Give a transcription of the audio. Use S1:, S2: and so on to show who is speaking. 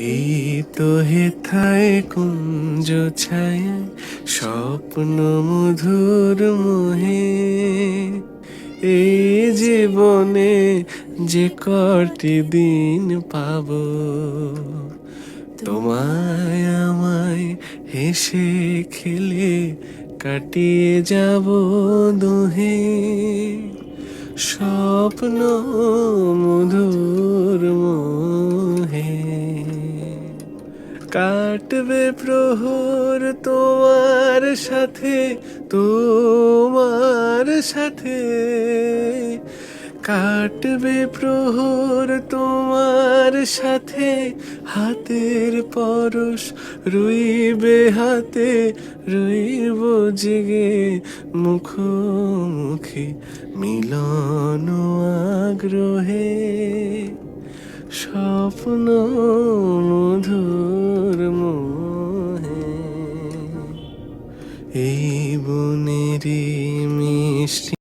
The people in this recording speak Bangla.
S1: এই তো হেথায় কুঞ্জ ছায় স্বপ্ন মধুর মোহে, এই জীবনে যে কটি দিন পাবো, তোমায় আমায় হেসে খেলে কাটিয়ে যাব দুহে। স্বপ্ন মধুর মোহে কাটবে প্রহর তোমার সাথে, তোমার সাথে কাটবে প্রহর তোমার সাথে। হাতের পরশ রইবে হাতে, রইব জেগে মুখোমুখি মিলন আগ্রহে। স্বপ্ন মধুর মোহে এই বনেরই মিষ্টি